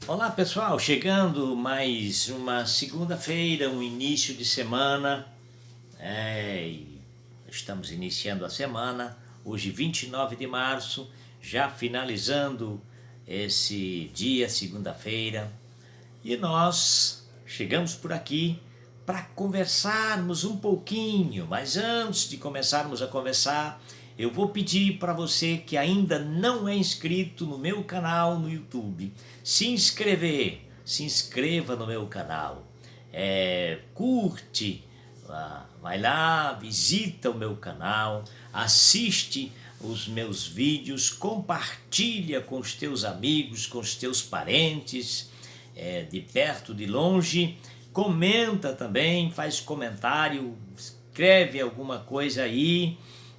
Olá pessoal, chegando mais uma segunda-feira, um início de semana, e estamos iniciando a semana, hoje 29 de março, já finalizando esse dia, segunda-feira, e nós chegamos por aqui para conversarmos um pouquinho, mas antes de começarmos a conversar, eu vou pedir para você que ainda não é inscrito no meu canal no YouTube, se inscreva no meu canal, curte, vai lá, visita o meu canal, assiste os meus vídeos, compartilha com os teus amigos, com os teus parentes, de perto, de longe, comenta também, faz comentário, escreve alguma coisa aí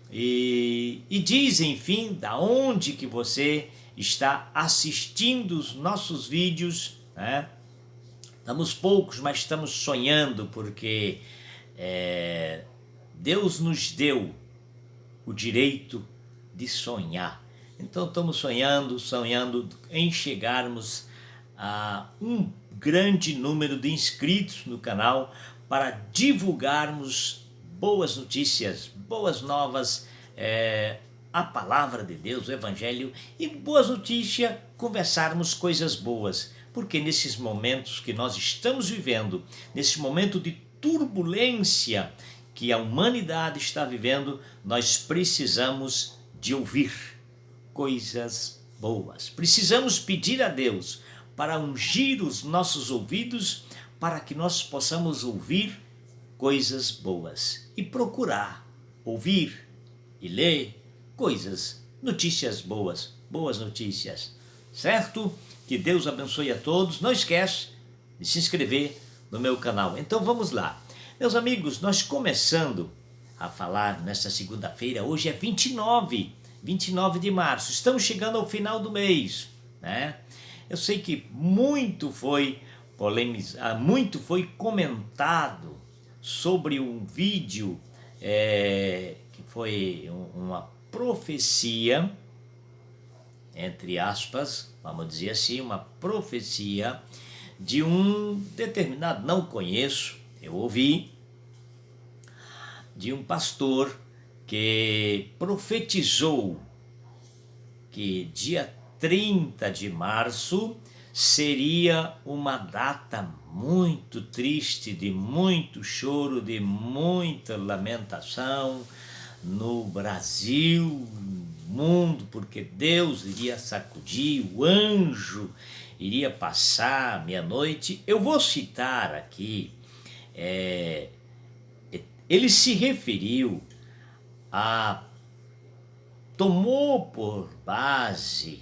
e diz, enfim, da onde que você está assistindo os nossos vídeos, né? Estamos poucos, mas estamos sonhando, porque Deus nos deu o direito de sonhar. Então estamos sonhando em chegarmos a um grande número de inscritos no canal para divulgarmos boas notícias, boas novas, a palavra de Deus, o Evangelho, e boas notícias, conversarmos coisas boas, porque nesses momentos que nós estamos vivendo, nesse momento de turbulência que a humanidade está vivendo, nós precisamos de ouvir coisas boas. Precisamos pedir a Deus para ungir os nossos ouvidos, para que nós possamos ouvir coisas boas e procurar ouvir e ler notícias boas, boas notícias, certo? Que Deus abençoe a todos. Não esquece de se inscrever no meu canal. Então vamos lá. Meus amigos, nós começando a falar nesta segunda-feira, hoje é 29 de março, estamos chegando ao final do mês, né? Eu sei que muito foi polemizado, muito foi comentado sobre um vídeo que foi uma profecia, entre aspas, vamos dizer assim, uma profecia de um determinado, não conheço, eu ouvi, de um pastor que profetizou que dia 30 de março seria uma data muito triste, de muito choro, de muita lamentação no Brasil, no mundo, porque Deus iria sacudir, o anjo iria passar meia-noite. Eu vou citar aqui, ele se referiu a, tomou por base,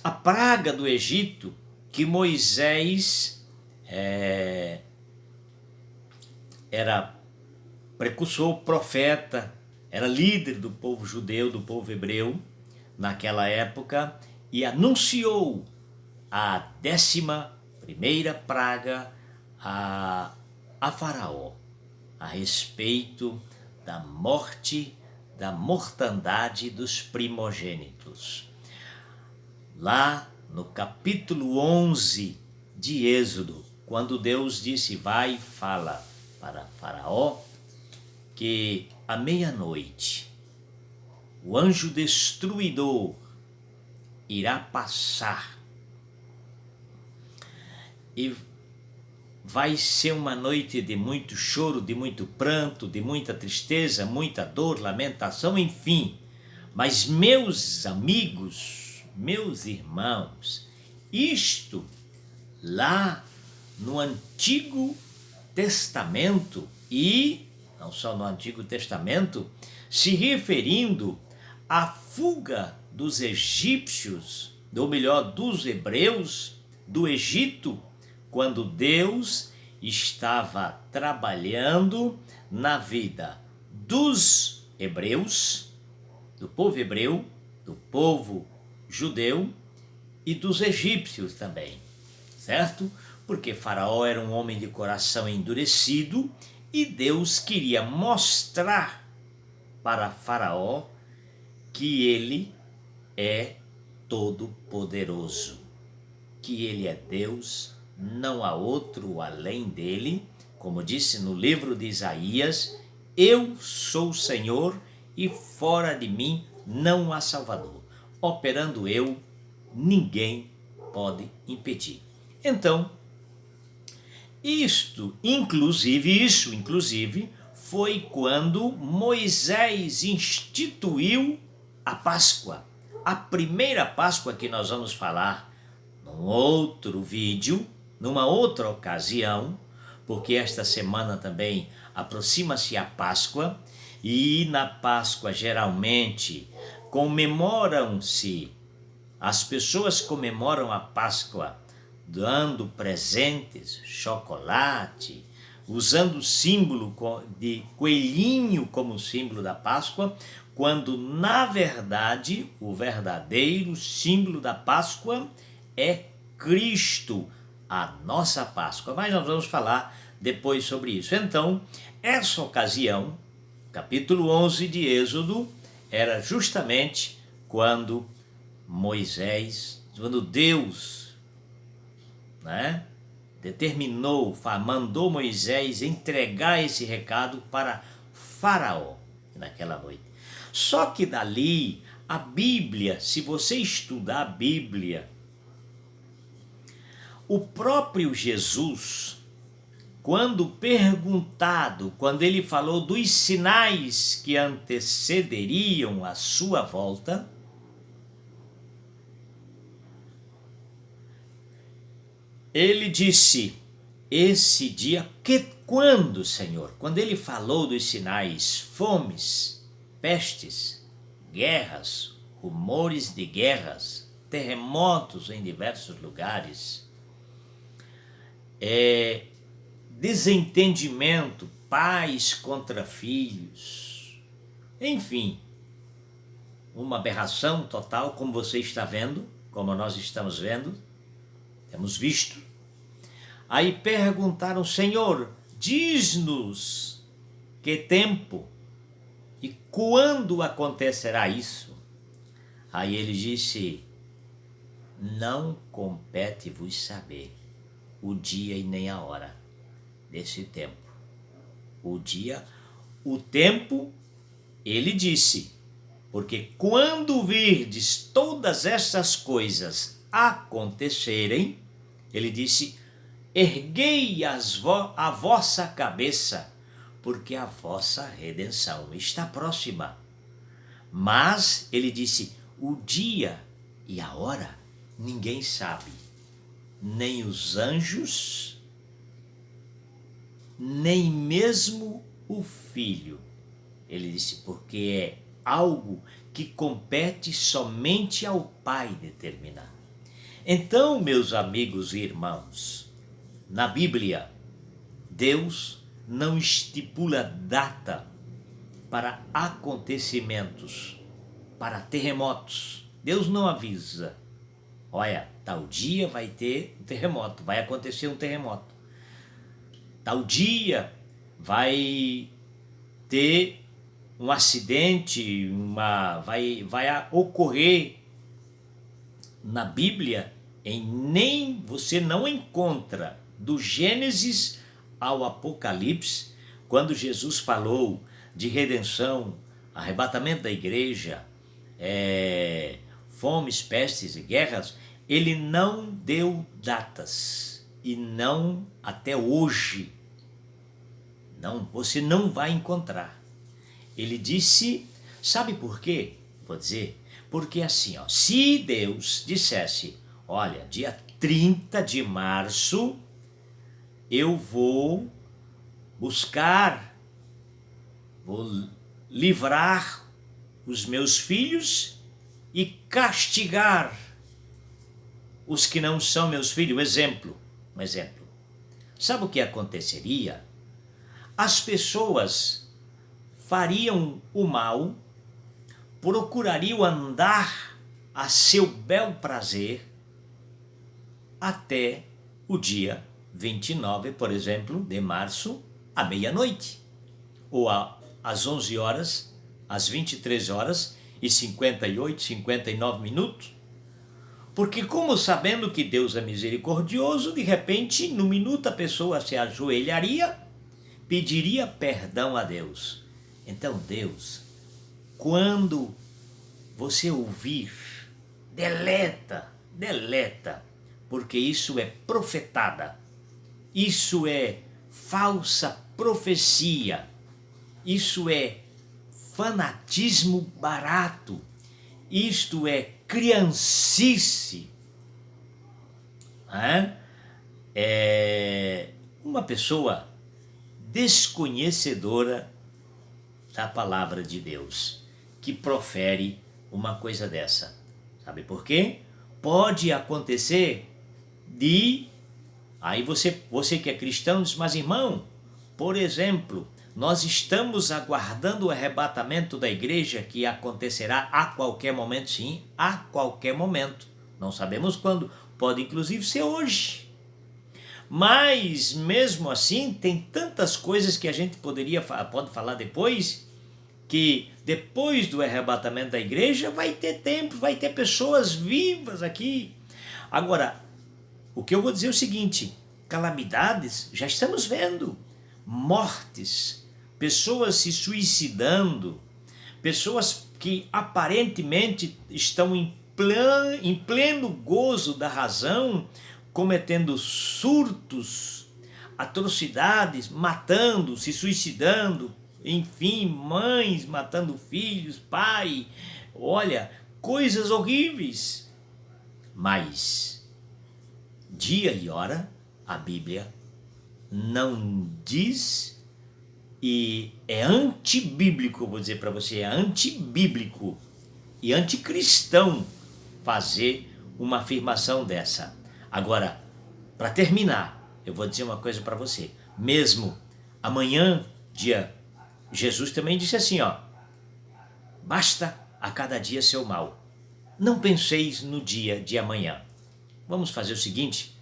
a praga do Egito, que Moisés era precursor, profeta, era líder do povo judeu, do povo hebreu naquela época, e anunciou a 11ª praga a Faraó, a respeito da morte, da mortandade dos primogênitos. Lá no capítulo 11 de Êxodo, quando Deus disse: vai e fala para Faraó que à meia-noite o anjo destruidor irá passar e vai ser uma noite de muito choro, de muito pranto, de muita tristeza, muita dor, lamentação, enfim. Mas meus amigos, meus irmãos, isto lá no Antigo Testamento, e não só no Antigo Testamento, se referindo à fuga dos egípcios, ou melhor, dos hebreus, do Egito, quando Deus estava trabalhando na vida dos hebreus, do povo hebreu, do povo judeu e dos egípcios também, certo? Porque Faraó era um homem de coração endurecido e Deus queria mostrar para Faraó que ele é todo-poderoso, que Ele é Deus, não há outro além dele, como disse no livro de Isaías, eu sou o Senhor e fora de mim não há Salvador. Operando eu, ninguém pode impedir. Então, isso inclusive, foi quando Moisés instituiu a Páscoa. A primeira Páscoa que nós vamos falar num outro vídeo, numa outra ocasião, porque esta semana também aproxima-se a Páscoa, e na Páscoa geralmente comemoram-se, as pessoas comemoram a Páscoa dando presentes, chocolate, usando o símbolo de coelhinho como símbolo da Páscoa, quando na verdade o verdadeiro símbolo da Páscoa é Cristo, a nossa Páscoa. Mas nós vamos falar depois sobre isso. Então, essa ocasião, capítulo 11 de Êxodo, era justamente quando Deus, determinou, mandou Moisés entregar esse recado para Faraó naquela noite. Só que dali, a Bíblia, se você estudar a Bíblia, o próprio Jesus, quando perguntado, quando ele falou dos sinais que antecederiam a sua volta, ele disse, esse dia, quando, Senhor? Quando ele falou dos sinais, fomes, pestes, guerras, rumores de guerras, terremotos em diversos lugares, desentendimento, pais contra filhos, enfim, uma aberração total, como você está vendo, como nós estamos vendo, temos visto. Aí perguntaram, Senhor, diz-nos que tempo e quando acontecerá isso? Aí ele disse, não compete-vos saber o dia e nem a hora desse tempo. O tempo, ele disse, porque quando virdes todas essas coisas acontecerem, ele disse, erguei a vossa cabeça, porque a vossa redenção está próxima. Mas, ele disse, o dia e a hora ninguém sabe, nem os anjos, nem mesmo o Filho. Ele disse, porque é algo que compete somente ao Pai determinar. Então, meus amigos e irmãos, na Bíblia, Deus não estipula data para acontecimentos, para terremotos. Deus não avisa, olha, tal dia vai ter um terremoto, vai acontecer um terremoto. Tal dia vai ter um acidente, vai ocorrer. Na Bíblia, você não encontra do Gênesis ao Apocalipse, quando Jesus falou de redenção, arrebatamento da igreja, fomes, pestes e guerras, ele não deu datas e não até hoje. Não, você não vai encontrar. Ele disse, sabe por quê? Vou dizer, porque assim, se Deus dissesse, olha, dia 30 de março, eu vou livrar os meus filhos e castigar os que não são meus filhos. Um exemplo. Sabe o que aconteceria? As pessoas fariam o mal, procurariam andar a seu bel prazer até o dia 29, por exemplo, de março, à meia-noite, ou às 11 horas, às 23 horas, e 58, 59 minutos? Porque como sabendo que Deus é misericordioso, de repente, no minuto a pessoa se ajoelharia, pediria perdão a Deus. Então Deus, quando você ouvir, deleta, porque isso é profetada, isso é falsa profecia, isso é fanatismo barato, isto é criancice. É uma pessoa desconhecedora da palavra de Deus que profere uma coisa dessa. Sabe por quê? Pode acontecer de... Aí você que é cristão diz, mas irmão, por exemplo, nós estamos aguardando o arrebatamento da igreja que acontecerá a qualquer momento, sim, a qualquer momento. Não sabemos quando, pode inclusive ser hoje. Mas mesmo assim tem tantas coisas que a gente pode falar depois, que depois do arrebatamento da igreja vai ter tempo, vai ter pessoas vivas aqui. Agora, o que eu vou dizer é o seguinte, calamidades já estamos vendo, mortes, pessoas se suicidando, pessoas que aparentemente estão em pleno gozo da razão, cometendo surtos, atrocidades, matando, se suicidando, enfim, mães matando filhos, pai, olha, coisas horríveis. Mas dia e hora a Bíblia não diz, e é antibíblico, vou dizer para você, é antibíblico e anticristão fazer uma afirmação dessa. Agora, para terminar, eu vou dizer uma coisa para você. Mesmo amanhã, Jesus também disse assim, basta a cada dia seu mal. Não penseis no dia de amanhã. Vamos fazer o seguinte,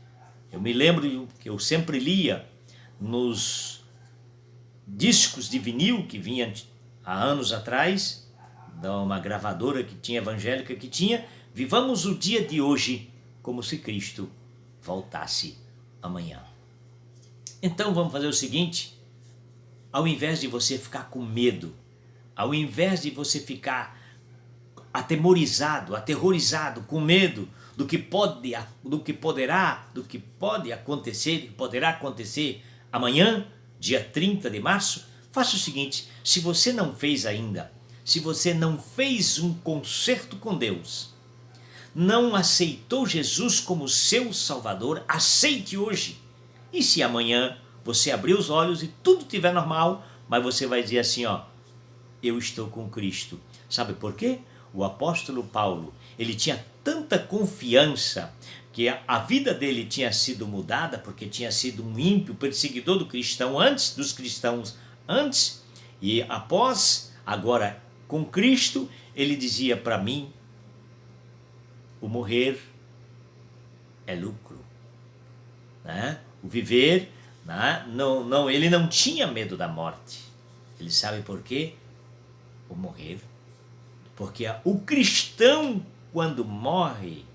eu me lembro que eu sempre lia nos discos de vinil que vinha há anos atrás, de uma gravadora que tinha, evangélica que tinha, vivamos o dia de hoje como se Cristo voltasse amanhã. Então vamos fazer o seguinte, ao invés de você ficar com medo, ao invés de você ficar aterrorizado, com medo do que pode acontecer, que poderá acontecer amanhã, dia 30 de março, faça o seguinte, se você não fez ainda, se você não fez um concerto com Deus, não aceitou Jesus como seu Salvador, aceite hoje. E se amanhã você abrir os olhos e tudo estiver normal, mas você vai dizer assim, eu estou com Cristo. Sabe por quê? O apóstolo Paulo, ele tinha tanta confiança que a vida dele tinha sido mudada, porque tinha sido um ímpio, perseguidor dos cristãos antes, e após, agora com Cristo, ele dizia para mim, o morrer é lucro, né? O viver, né? Ele não tinha medo da morte. Ele sabe por quê? O morrer. Porque o cristão, quando morre,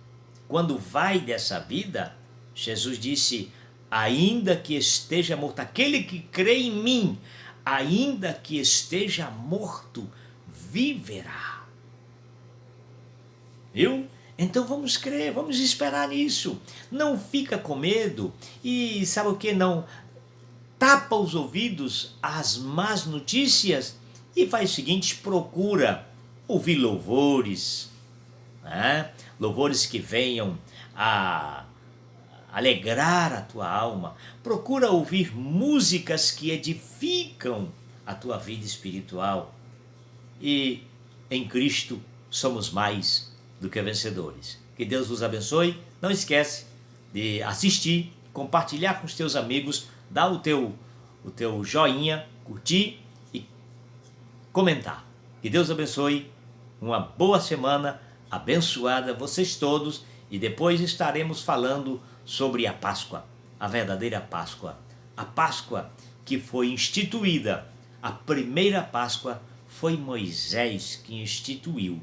quando vai dessa vida, Jesus disse, ainda que esteja morto, aquele que crê em mim, ainda que esteja morto, viverá. Viu? Então vamos crer, vamos esperar nisso. Não fica com medo e sabe o que? Não tapa os ouvidos às más notícias e faz o seguinte, procura ouvir louvores, né? Louvores que venham a alegrar a tua alma. Procura ouvir músicas que edificam a tua vida espiritual. E em Cristo somos mais do que vencedores. Que Deus vos abençoe. Não esquece de assistir, compartilhar com os teus amigos, dar o teu joinha, curtir e comentar. Que Deus abençoe. Uma boa semana abençoada vocês todos e depois estaremos falando sobre a Páscoa, a verdadeira Páscoa. A Páscoa que foi instituída, a primeira Páscoa foi Moisés que instituiu.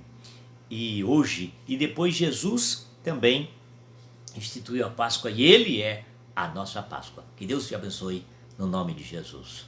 e hoje, e depois Jesus também instituiu a Páscoa e ele é a nossa Páscoa. Que Deus te abençoe no nome de Jesus.